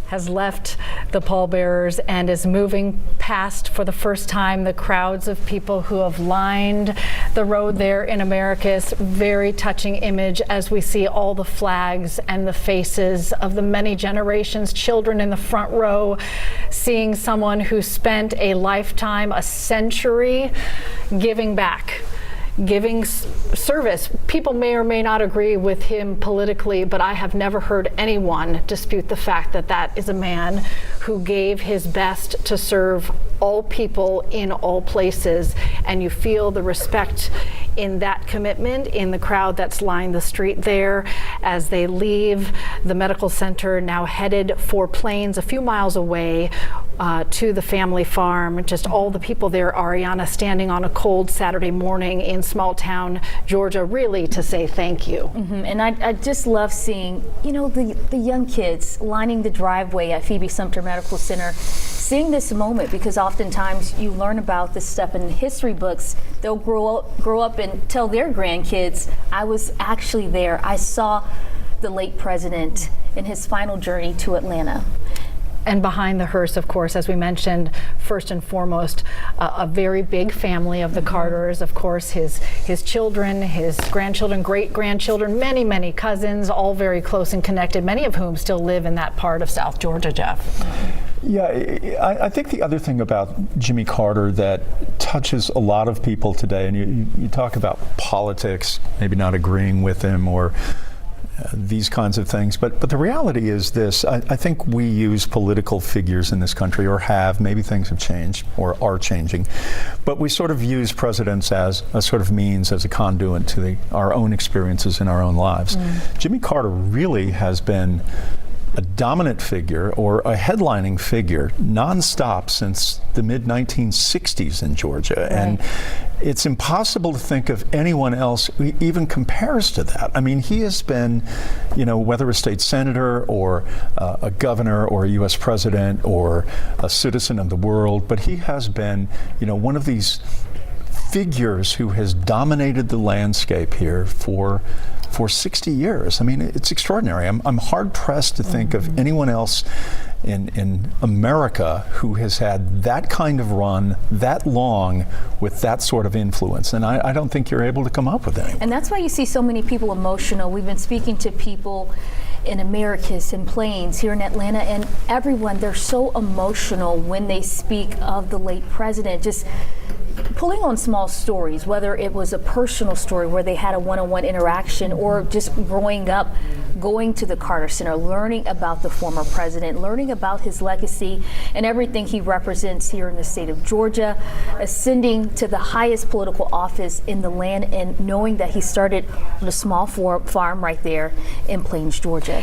has left the pallbearers and is moving past for the first time the crowds of people who have lined the road there in Americus. Very touching image as we see all the flags and the faces of the many generations, children in the front row, seeing someone who spent a lifetime, a century, giving back, giving service. People may or may not agree with him politically, but I have never heard anyone dispute the fact that that is a man who gave his best to serve all people in all places, and you feel the respect in that commitment in the crowd that's lined the street there as they leave the medical center, now headed for Plains a few miles away to the family farm. Just all the people there, Ariana, standing on a cold Saturday morning in small town Georgia, really to say thank you. And I just love seeing, you know, the young kids lining the driveway at Phoebe Sumter Medical Center, seeing this moment, because oftentimes you learn about this stuff in history books. They'll grow up and tell their grandkids, I was actually there. I saw the late president in his final journey to Atlanta. And behind the hearse, of course, as we mentioned, first and foremost, a very big family of the Carters. Of course, his children, his grandchildren, great-grandchildren, many, many cousins, all very close and connected, many of whom still live in that part of South Georgia, Jeff. Yeah, I think the other thing about Jimmy Carter that touches a lot of people today, and you talk about politics, maybe not agreeing with him or these kinds of things, but the reality is this: I think we use political figures in this country, or have. Maybe things have changed or are changing, but we sort of use presidents as a sort of means, as a conduit to our own experiences in our own lives. Jimmy Carter really has been a dominant figure, or a headlining figure, nonstop since the mid-1960s in Georgia. Right. And it's impossible to think of anyone else who even compares to that. I mean, he has been, you know, whether a state senator or a governor or a U.S. president or a citizen of the world, but he has been, you know, one of these figures who has dominated the landscape here for 60 years. I mean, it's extraordinary. I'm hard-pressed to think of anyone else in America who has had that kind of run that long with that sort of influence. And I don't think you're able to come up with anyone. And that's why you see so many people emotional. We've been speaking to people in Americus, in Plains, here in Atlanta, and everyone, they're so emotional when they speak of the late president. Just pulling on small stories, whether it was a personal story where they had a one-on-one interaction, or just growing up, going to the Carter Center, learning about the former president, learning about his legacy and everything he represents here in the state of Georgia, ascending to the highest political office in the land, and knowing that he started on a small farm right there in Plains, Georgia.